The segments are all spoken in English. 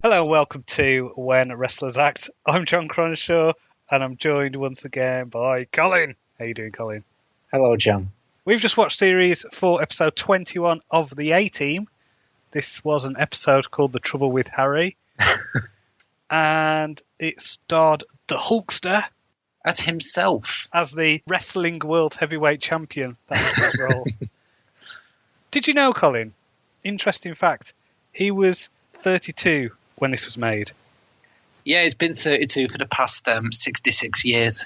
Hello and welcome to When Wrestlers Act. I'm Jon Cronshaw and I'm joined once again by Colin. How you doing, Colin? Hello, Jon. We've just watched Series 4, Episode 21 of The A-Team. This was an episode called The Trouble with Harry. And it starred the Hulkster. As himself. As the Wrestling World Heavyweight Champion. That was his role. Did you know, Colin? Interesting fact. He was 32 when this was made. Yeah, he's been 32 for the past 66 years.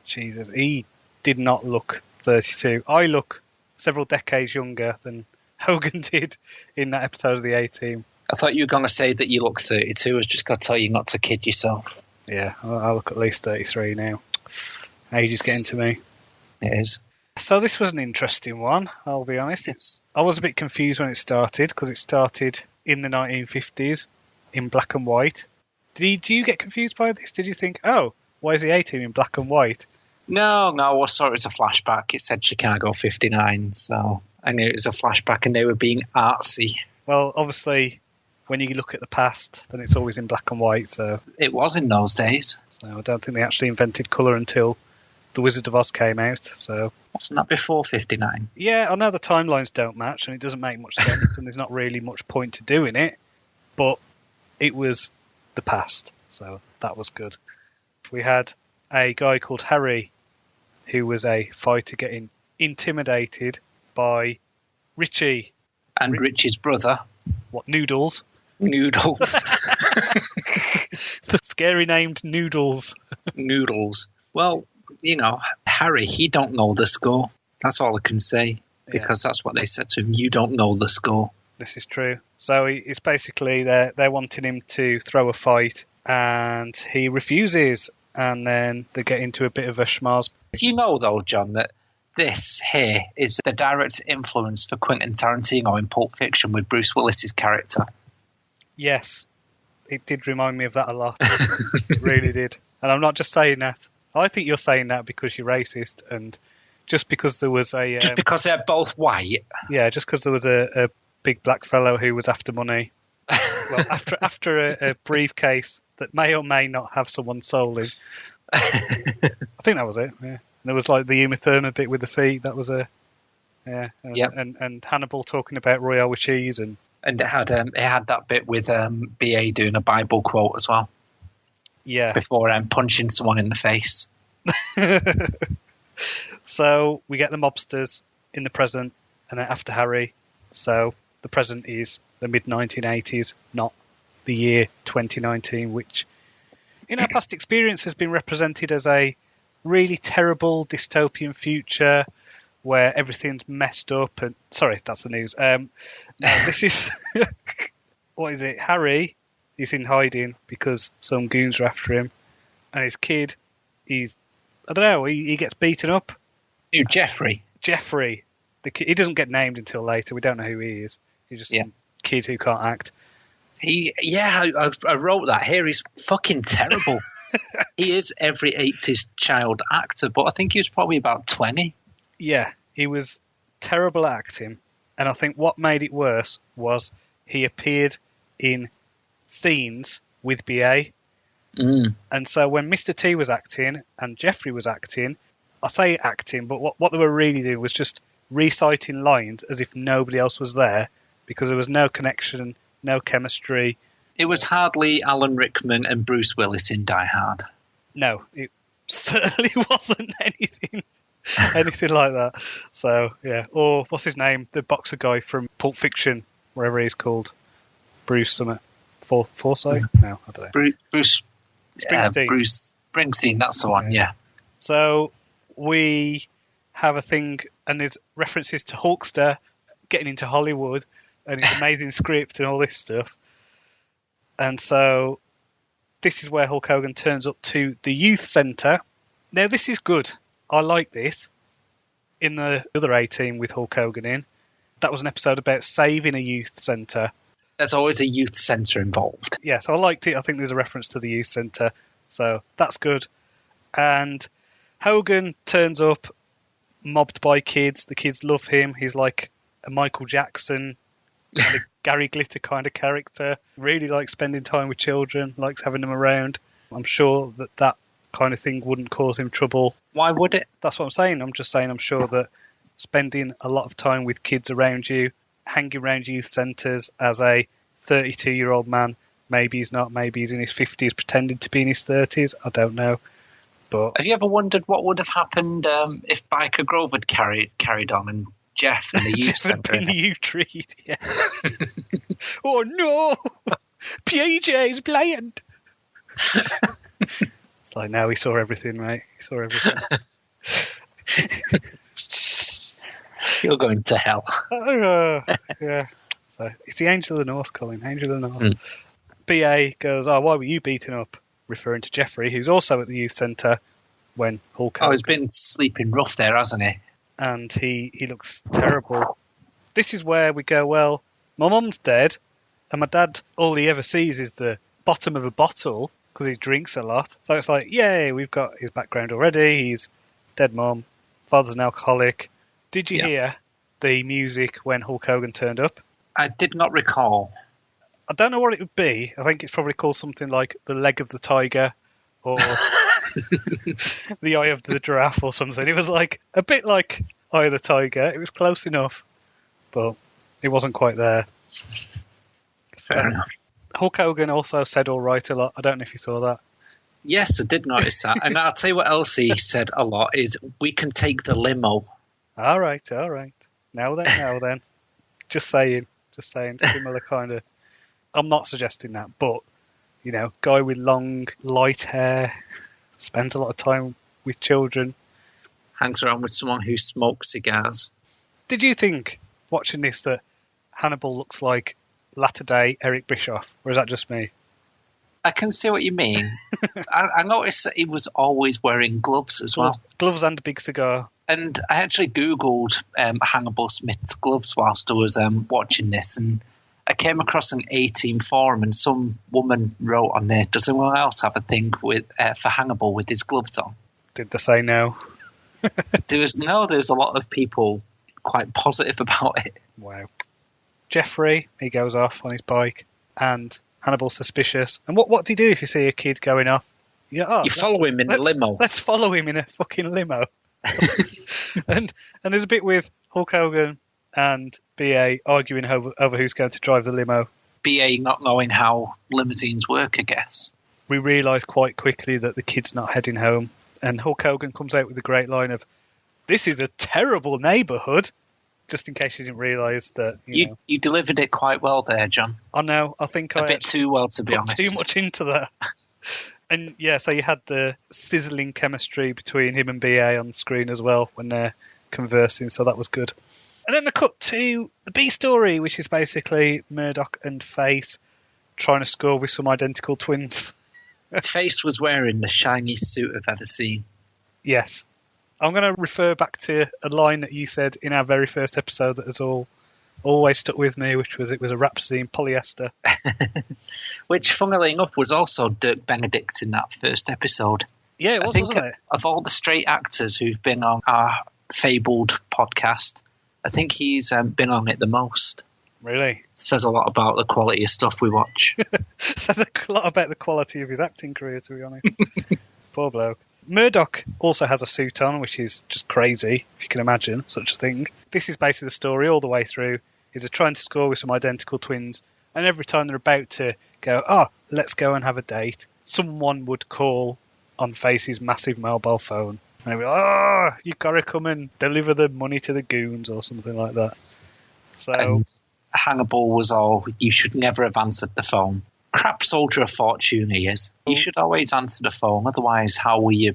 Jesus, he did not look 32. I look several decades younger than Hogan did in that episode of the A-Team. I thought you were going to say that you look 32. I was just going to tell you not to kid yourself. Yeah, I look at least 33 now. Age is getting to me. It is. So this was an interesting one, I'll be honest. Yes. I was a bit confused when it started, because it started in the 1950s in black and white. Did you get confused by this? Did you think, oh, why is the A-Team in black and white? No, I saw it as a flashback. It said Chicago 59, so I knew it was a flashback and they were being artsy. Well, obviously, when you look at the past, then it's always in black and white. So it was in those days. So I don't think they actually invented colour until The Wizard of Oz came out. So wasn't that before 59? Yeah, I know the timelines don't match and it doesn't make much sense and there's not really much point to doing it, but it was the past, so that was good. We had a guy called Harry who was a fighter getting intimidated by Richie. And Richie's brother. What, Noodles? Noodles. The scary named Noodles. Noodles. Well, you know, Harry, he don't know the score. That's all I can say, because that's what they said to him. You don't know the score. This is true. So it's basically they're wanting him to throw a fight, and he refuses, and then they get into a bit of a schmoz. You know, though, Jon, that this here is the direct influence for Quentin Tarantino in Pulp Fiction with Bruce Willis's character. Yes, it did remind me of that a lot. It really did. And I'm not just saying that. I think you're saying that because you're racist, and just because there was a... just because they're both white? Yeah, just because there was a big black fellow who was after money. Well, after a briefcase that may or may not have someone's soul in. I think that was it, yeah. And there was like the Uma Thurman bit with the feet, that was a... Yeah, and Hannibal talking about Royale with cheese. And it had that bit with BA doing a Bible quote as well. Yeah. Before punching someone in the face. So we get the mobsters in the present and then after Harry. So the present is the mid-1980s, not the year 2019, which in our past experience has been represented as a really terrible dystopian future where everything's messed up. And sorry, that's the news. No, this is... What is it? Harry is in hiding because some goons are after him. And his kid, I don't know, he gets beaten up. Who, Jeffrey? Jeffrey. He doesn't get named until later. We don't know who he is. He's just some kid who can't act. I wrote that here. He's fucking terrible. He is every 80s child actor, but I think he was probably about 20. Yeah, he was terrible at acting. And I think what made it worse was he appeared in scenes with BA. And so when Mr. T was acting and Jeffrey was acting, I say acting, but what they were really doing was just reciting lines as if nobody else was there, because there was no connection, no chemistry. It was hardly Alan Rickman and Bruce Willis in Die Hard. No, it certainly wasn't anything like that. So, yeah. Or, what's his name? The boxer guy from Pulp Fiction, wherever he's called. Bruce Summit. Forsyth? No, I don't know. Bruce Springsteen, that's the one, yeah. So we have a thing, and there's references to Hulkster getting into Hollywood and his amazing script and all this stuff. And so this is where Hulk Hogan turns up to the youth centre. Now, this is good. I like this. In the other A-Team with Hulk Hogan in, that was an episode about saving a youth centre. There's always a youth centre involved. Yeah, so I liked it. I think there's a reference to the youth centre. So that's good. And Hogan turns up, mobbed by kids. The kids love him. He's like a Michael Jackson kind of Gary Glitter kind of character. Really likes spending time with children, likes having them around. I'm sure that kind of thing wouldn't cause him trouble. Why would it? That's what I'm saying. I'm just saying I'm sure that spending a lot of time with kids around you, hanging around youth centres as a 32-year-old man, maybe he's not, maybe he's in his 50s pretending to be in his 30s, I don't know. But have you ever wondered what would have happened if Biker Grove had carried on and Jeff in the youth centre? In the U-Tree, yeah. Oh no! PJ's playing! It's like, now he saw everything, mate. He saw everything. You're going to hell. Yeah. So it's the Angel of the North, Colin. Angel of the North. BA goes, "Oh, why were you beaten up?" Referring to Jeffrey, who's also at the youth centre when Hulk Hogan. Oh, he's been sleeping rough there, hasn't he? And he looks terrible. This is where we go, well, my mum's dead, and my dad, all he ever sees is the bottom of a bottle because he drinks a lot. So it's like, yay, we've got his background already. He's dead mum, father's an alcoholic. Did you hear the music when Hulk Hogan turned up? I did not recall. I don't know what it would be. I think it's probably called something like The Leg of the Tiger or The Eye of the Giraffe or something. It was like a bit like Eye of the Tiger. It was close enough, but it wasn't quite there. Fair enough. Hulk Hogan also said all right a lot. I don't know if you saw that. Yes, I did notice that. And I'll tell you what else he said a lot is, we can take the limo. All right. Now then. Just saying. Similar kind of... I'm not suggesting that, but, guy with long, light hair, spends a lot of time with children. Hangs around with someone who smokes cigars. Did you think, watching this, that Hannibal looks like latter-day Eric Bischoff, or is that just me? I can see what you mean. I noticed that he was always wearing gloves as well. Gloves and a big cigar. And I actually Googled Hannibal Smith's gloves whilst I was watching this, and I came across an 18 forum, and some woman wrote on there, does anyone else have a thing with for Hannibal with his gloves on? Did they say no? There's a lot of people quite positive about it. Wow. Jeffrey, he goes off on his bike, and Hannibal's suspicious. And what do you do if you see a kid going off? You follow him in a limo. Let's follow him in a fucking limo. and there's a bit with Hulk Hogan and BA arguing over who's going to drive the limo. BA not knowing how limousines work, I guess. We realise quite quickly that the kid's not heading home. And Hulk Hogan comes out with a great line of, "This is a terrible neighbourhood," just in case you didn't realise that. You delivered it quite well there, John. I know. I think a bit too well, to be honest. Too much into that. And so you had the sizzling chemistry between him and BA on the screen as well when they're conversing, so that was good. And then the cut to the B story, which is basically Murdoch and Face trying to score with some identical twins. Face was wearing the shiniest suit I've ever seen. Yes. I'm going to refer back to a line that you said in our very first episode that has always stuck with me, which was, it was a Rhapsody in polyester. Which, funnily enough, was also Dirk Benedict in that first episode. Yeah, it was, wasn't it? Of all the straight actors who've been on our fabled podcast, I think he's been on it the most. Really? Says a lot about the quality of stuff we watch. Says a lot about the quality of his acting career, to be honest. Poor bloke. Murdoch also has a suit on, which is just crazy, if you can imagine such a thing. This is basically the story all the way through. Is they're trying to score with some identical twins, and every time they're about to go, let's go and have a date, someone would call on Face's massive mobile phone. And they'd be like, you've got to come and deliver the money to the goons or something like that. So... And Hannibal was all, you should never have answered the phone. Crap soldier of fortune he is. You should always answer the phone, otherwise how will you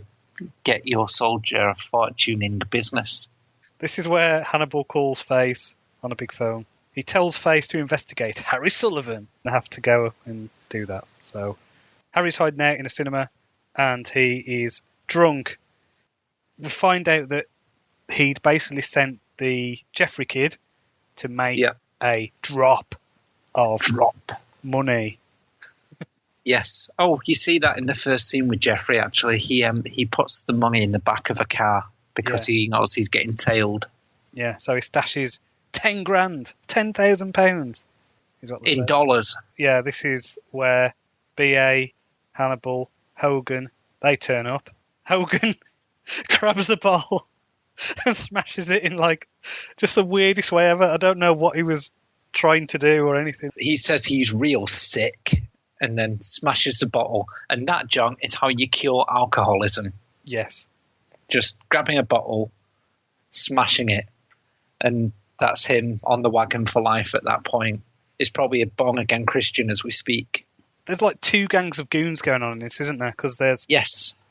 get your soldier of fortune in the business? This is where Hannibal calls Face on a big phone. He tells Face to investigate Harry Sullivan. They have to go and do that. So Harry's hiding out in a cinema and he is drunk. We find out that he'd basically sent the Jeffrey kid to make a drop of money. Yes. Oh, you see that in the first scene with Jeffrey, actually. He puts the money in the back of a car because he knows he's getting tailed. Yeah, so he stashes 10 grand, £10,000 is what in dollars. Yeah, this is where BA, Hannibal, Hogan, they turn up. Hogan grabs the ball and smashes it in like just the weirdest way ever. I don't know what he was trying to do or anything. He says he's real sick and then smashes the bottle. And that, John, is how you cure alcoholism. Yes. Just grabbing a bottle, smashing it. And that's him on the wagon for life at that point. He's probably a born-again Christian as we speak. There's like two gangs of goons going on in this, isn't there? Because there's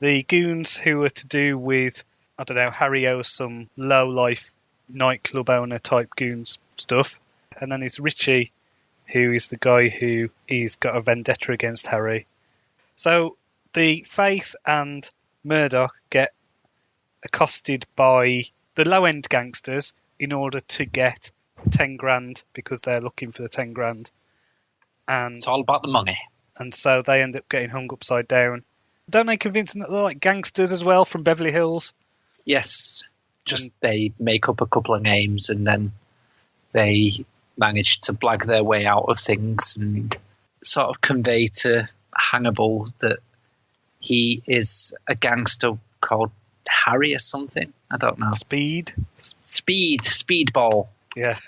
the goons who are to do with, I don't know, Harry owes some low-life nightclub owner type goons stuff. And then there's Richie, who is the guy who he's got a vendetta against Harry. So the Face and Murdoch get accosted by the low-end gangsters in order to get 10 grand because they're looking for the 10 grand. And it's all about the money. And so they end up getting hung upside down. Don't they convince them that they're like gangsters as well from Beverly Hills? Yes. They make up a couple of names and then they manage to blag their way out of things and sort of convey to Hannibal that he is a gangster called Harry or something. I don't know. Speedball. Yeah.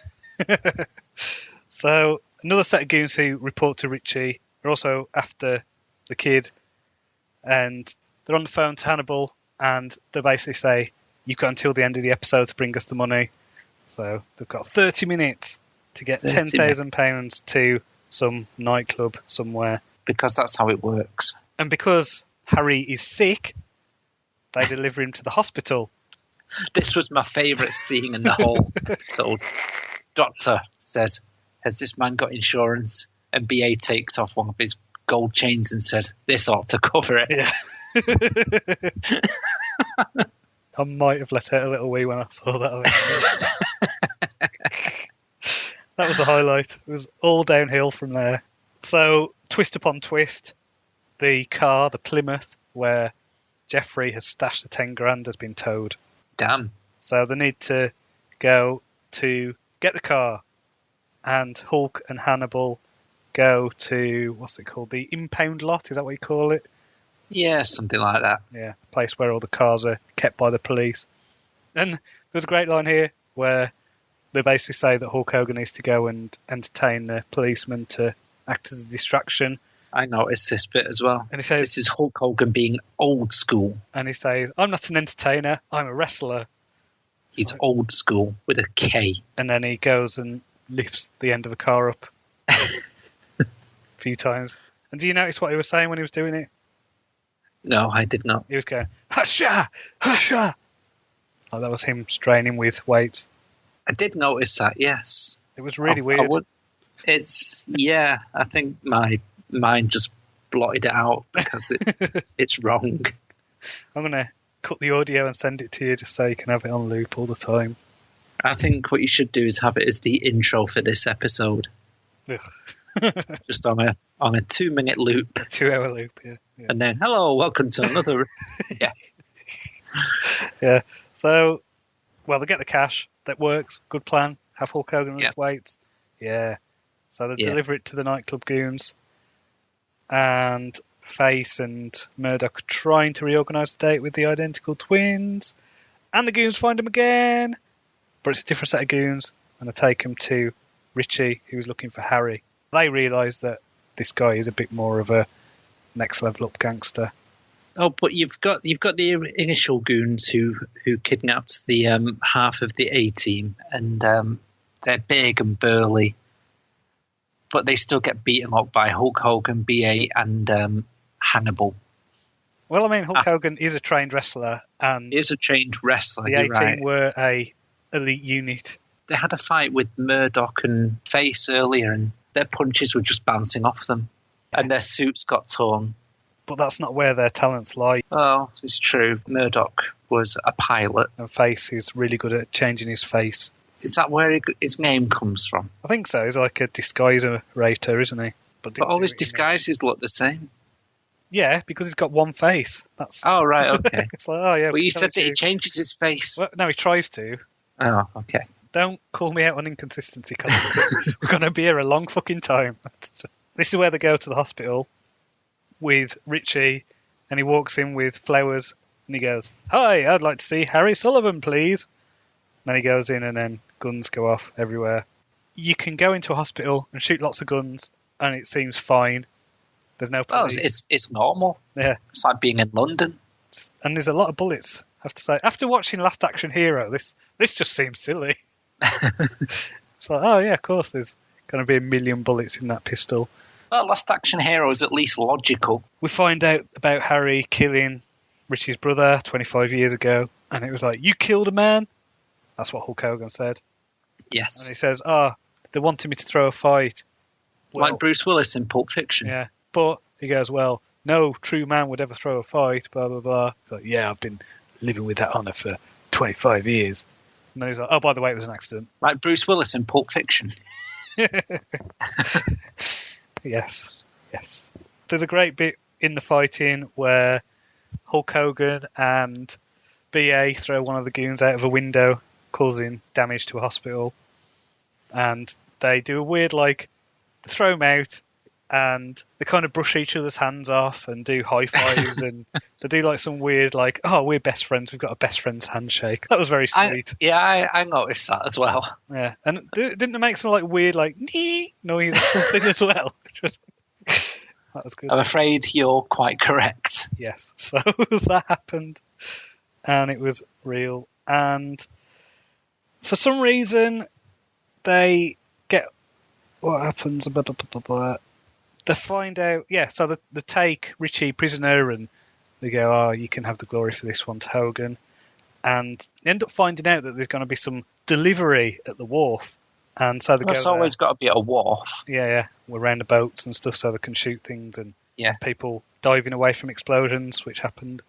So another set of goons who report to Richie are also after the kid, and they're on the phone to Hannibal, and they basically say, you've got until the end of the episode to bring us the money. So they've got 30 minutes to get £10,000 to some nightclub somewhere. Because that's how it works. And because Harry is sick, they deliver him to the hospital. This was my favourite scene in the whole episode. Doctor says, has this man got insurance? And BA takes off one of his gold chains and says, this ought to cover it. Yeah. I might have let out a little wee when I saw that. That was the highlight. It was all downhill from there. So, twist upon twist, the car, the Plymouth, where Jeffrey has stashed the 10 grand, has been towed. Damn. So they need to go to get the car, and Hulk and Hannibal go to, what's it called, the impound lot, is that what you call it? Yeah, something like that. Yeah, a place where all the cars are kept by the police. And there's a great line here where they basically say that Hulk Hogan needs to go and entertain the policeman to act as a distraction. I noticed this bit as well. And he says, this is Hulk Hogan being old school. And he says, I'm not an entertainer, I'm a wrestler. He's old school with a K. And then he goes and lifts the end of a car up a few times. And do you notice what he was saying when he was doing it? No, I did not. He was going, Hasha! Hasha! Oh, that was him straining with weights. I did notice that, yes. It was really weird. I think my mind just blotted it out because it's wrong. I'm going to cut the audio and send it to you just so you can have it on loop all the time. I think what you should do is have it as the intro for this episode. Just on a 2-minute loop. A 2-hour loop, yeah. And then, hello, welcome to another... yeah. Yeah. So, well, they get the cash. That works. Good plan. Have Hulk Hogan lift weights. Yeah. So they deliver it to the nightclub goons. And Face and Murdoch are trying to reorganise the date with the identical twins. And the goons find them again. But it's a different set of goons. And they take them to Richie, who's looking for Harry. They realise that this guy is a bit more of a next level up gangster. Oh, but you've got the initial goons who kidnapped the half of the A team, and they're big and burly, but they still get beaten up by Hulk Hogan, BA, and Hannibal. Well, I mean, Hulk Hogan is a trained wrestler, and he is a trained wrestler. The A team were a elite unit. They had a fight with Murdoch and Face earlier, and their punches were just bouncing off them, and their suits got torn. But that's not where their talents lie. Oh, it's true. Murdoch was a pilot. And Face is really good at changing his face. Is that where his name comes from? I think so. He's like a disguiser, isn't he? But all his disguises look the same. Yeah, because he's got one face. Oh, right, okay. It's like, oh, yeah. Well, you said that he changes his face. Well, no, he tries to. Oh, okay. Don't call me out on inconsistency, Colin. We're going to be here a long fucking time. This is where they go to the hospital with Richie, and he walks in with flowers, and he goes, "Hi, I'd like to see Harry Sullivan, please." Then he goes in, and then guns go off everywhere. You can go into a hospital and shoot lots of guns, and it seems fine. There's no police. It's normal. Yeah. It's like being in London. And there's a lot of bullets, I have to say. After watching Last Action Hero, this just seems silly. It's like, oh yeah, of course there's going to be 1 million bullets in that pistol. Well, Last Action Hero is at least logical. We find out about Harry killing Richie's brother 25 years ago, and it was like, you killed a man? That's what Hulk Hogan said. Yes. And he says, they wanted me to throw a fight. Well, like Bruce Willis in Pulp Fiction. Yeah, but he goes, well, no true man would ever throw a fight, blah, blah, blah. He's like, yeah, I've been living with that honour for 25 years. And then he's like, oh, by the way, it was an accident. Like Bruce Willis in Pulp Fiction. Yes. There's a great bit in the fighting where Hulk Hogan and BA throw one of the goons out of a window, causing damage to a hospital. And they do a weird, they throw him out, and they kind of brush each other's hands off and do high fives, and they do some weird, we're best friends, we've got a best friend's handshake. That was very sweet. I noticed that as well. Yeah, and didn't they make some weird nee noise or something as well? That was good. I'm afraid you're quite correct. Yes, so that happened, and it was real. And for some reason, they get what happens. Blah, blah, blah, blah, blah. They find out, so they take Richie prisoner, and they go, oh, you can have the glory for this one to Hogan. And they end up finding out that there's going to be some delivery at the wharf. And so they That's always got to be at a wharf. Yeah. We're around the boats and stuff so they can shoot things, and people diving away from explosions, which happened.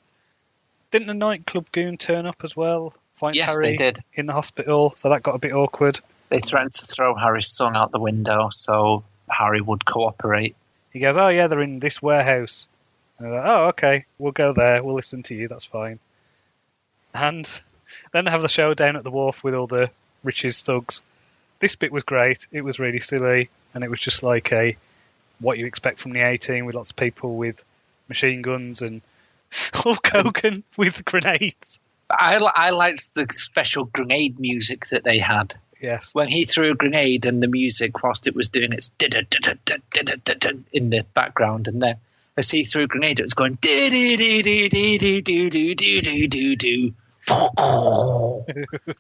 Didn't the nightclub goon turn up as well? Finds Harry they did. In the hospital, so that got a bit awkward. They threatened to throw Harry's son out the window, so Harry would cooperate. He goes, oh yeah, they're in this warehouse. And they're like, oh, okay, we'll go there, we'll listen to you, that's fine. And then they have the showdown at the wharf with all the Richie's thugs. This bit was great, it was really silly, and it was just like what you expect from the A-Team, with lots of people with machine guns and Hulk Hogan with grenades. I liked the special grenade music that they had. Yes. When he threw a grenade and the music, whilst it was doing its in the background, and then as he threw a grenade, it was going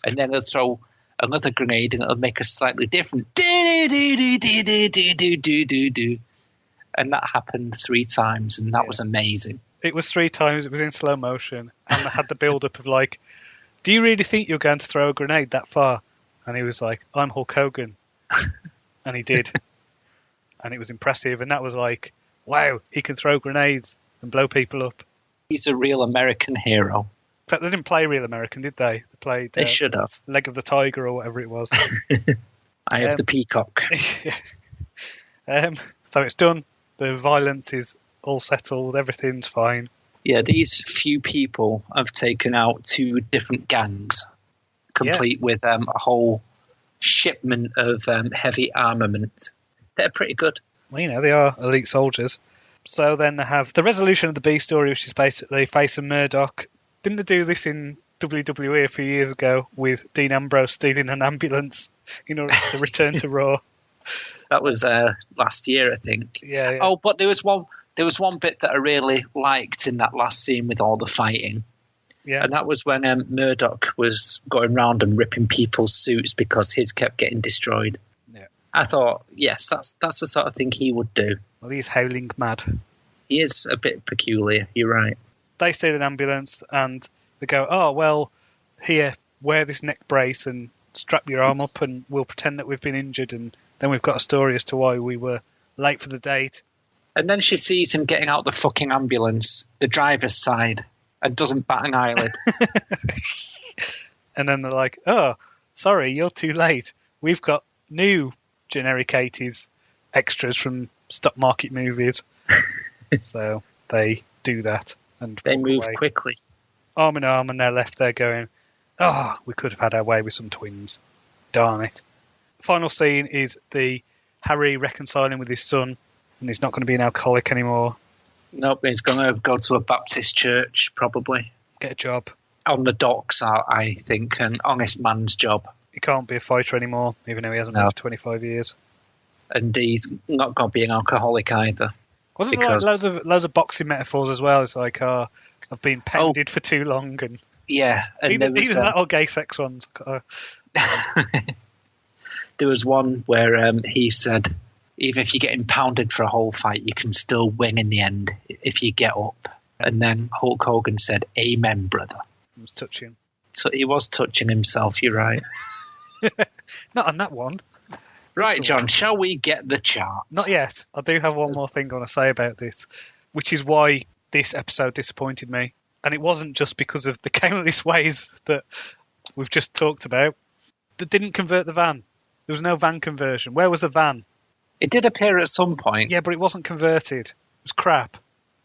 and then they'll throw another grenade and it'll make a slightly different and that happened 3 times, and that was amazing. It was 3 times, it was in slow motion, and they had the build-up of do you really think you're going to throw a grenade that far? And he was like, I'm Hulk Hogan. And he did. And it was impressive. And that was wow, he can throw grenades and blow people up. He's a real American hero. In fact, they didn't play Real American, did they? They played... They should have. Leg of the Tiger or whatever it was. Eye of the Peacock. So it's done. The violence is all settled. Everything's fine. Yeah, these few people have taken out 2 different gangs, complete with a whole shipment of heavy armament. They're pretty good. Well, they are elite soldiers. So then they have the resolution of the B story, which is basically facing Murdoch. Didn't they do this in WWE a few years ago with Dean Ambrose stealing an ambulance in order to return to Raw? That was last year, I think. Yeah. Oh, but there was one bit that I really liked in that last scene with all the fighting. Yeah. And that was when Murdoch was going around and ripping people's suits because his kept getting destroyed. Yeah. I thought, yes, that's the sort of thing he would do. Well, he's howling mad. He is a bit peculiar, you're right. They steal an ambulance and they go, oh, well, here, wear this neck brace and strap your arm up and we'll pretend that we've been injured, and then we've got a story as to why we were late for the date. And then she sees him getting out the fucking ambulance, the driver's side, and doesn't bat an eyelid. And then they're like, oh, sorry, you're too late. We've got new generic 80s extras from stock market movies. So they do that. And they move away. Quickly. Arm in arm, and they're left there going, oh, we could have had our way with some twins. Darn it. Final scene is the Harry reconciling with his son, and he's not going to be an alcoholic anymore. Nope, he's going to go to a Baptist church, probably. Get a job. On the docks, I think, an honest man's job. He can't be a fighter anymore, even though he hasn't been for 25 years. And he's not going to be an alcoholic either. Wasn't there like loads of boxing metaphors as well? It's like, I've been pounded for too long. And yeah. And these are not all gay sex ones. There was one where he said, even if you're getting pounded for a whole fight, you can still win in the end if you get up. And then Hulk Hogan said, "Amen, brother." He was touching. So he was touching himself, you're right. Not on that one. Right, John, shall we get the chart? Not yet. I do have one more thing I want to say about this, which is why this episode disappointed me. And it wasn't just because of the countless ways that we've just talked about. That didn't convert the van. There was no van conversion. Where was the van? It did appear at some point. Yeah, but it wasn't converted. It was crap.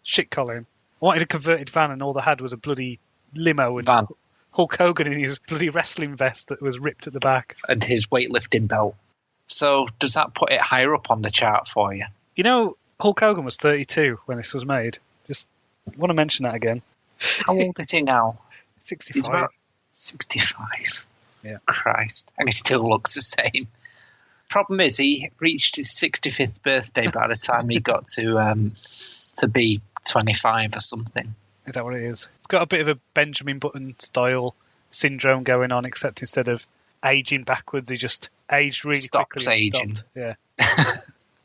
Shit, Colin. I wanted a converted van and all they had was a bloody limo and van. Hulk Hogan in his bloody wrestling vest that was ripped at the back. And his weightlifting belt. So does that put it higher up on the chart for you? You know, Hulk Hogan was 32 when this was made. Just want to mention that again. How old is he now? 65. He's about 65. Yeah. Christ. And he still looks the same. Problem is, he reached his 65th birthday by the time he got to be 25 or something. Is that what it is? It's got a bit of a Benjamin Button style syndrome going on, except instead of aging backwards, he just aged really quickly. Stops aging. Yeah.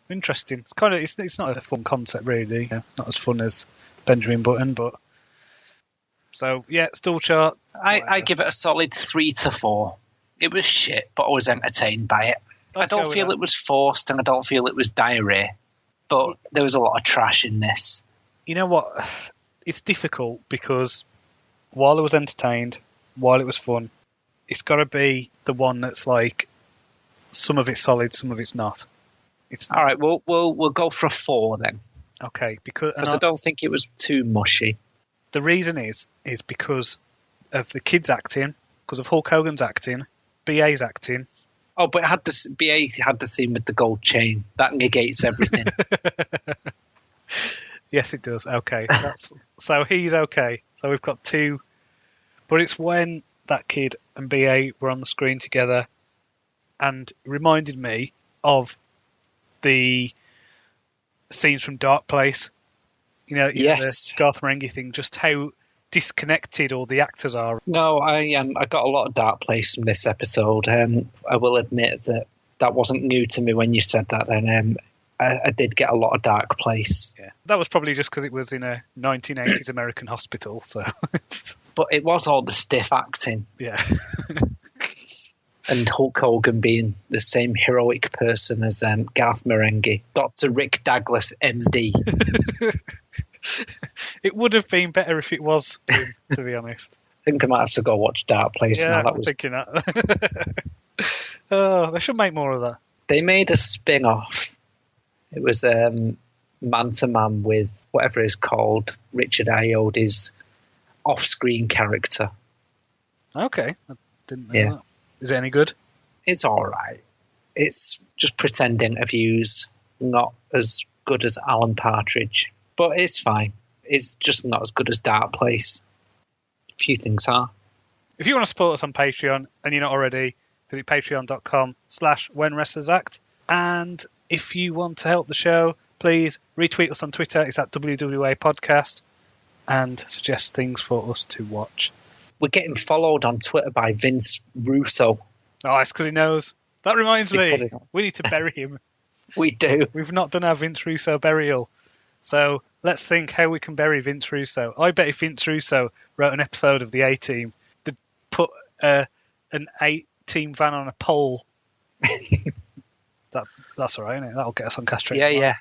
Interesting. It's kind of it's not a fun concept really. Yeah, not as fun as Benjamin Button, but so yeah, still chart. I give it a solid 3 to 4. It was shit, but I was entertained by it. I don't feel it was forced, and I don't feel it was diarrhea, but there was a lot of trash in this. You know what? It's difficult because while I was entertained, while it was fun, it's got to be the one that's like some of it's solid, some of it's not. It's not. All right. We'll go for a 4 then. Okay, because I don't think it was too mushy. The reason is because of the kids' acting, because of Hulk Hogan's acting, BA's acting. Oh, but BA had the scene with the gold chain. That negates everything. Yes, it does. Okay. So he's okay. So we've got 2. But it's when that kid and BA were on the screen together and it reminded me of the scenes from Dark Place. Yes. The Garth Marenghi thing, just how disconnected all the actors are. No, I got a lot of Dark Place from this episode. I will admit that wasn't new to me when you said that then. I did get a lot of Dark Place. Yeah, that was probably just because it was in a 1980s American hospital. So, but it was all the stiff acting. Yeah. And Hulk Hogan being the same heroic person as Garth Marenghi, Dr. Rick Douglas, MD. It would have been better if it was, to be honest. I think I might have to go watch Dark Place now. I'm thinking that. Oh, they should make more of that. They made a spin-off. It was man-to-man with whatever is called Richard Ayoade's off-screen character. Okay, I didn't know that. Is it any good? It's all right. It's just pretend interviews, not as good as Alan Partridge. But it's fine. It's just not as good as Dark Place. A few things are. If you want to support us on Patreon and you're not already, visit patreon.com/WhenWrestlersAct. And if you want to help the show, please retweet us on Twitter. It's at WWA Podcast. And suggest things for us to watch. We're getting followed on Twitter by Vince Russo. Oh, it's because he knows. That reminds me. We need to bury him. We do. We've not done our Vince Russo burial. So let's think how we can bury Vince Russo. I bet if Vince Russo wrote an episode of the A-Team, they'd put an A-Team van on a pole. That's all right, isn't it? That'll get us on Castrate. Yeah.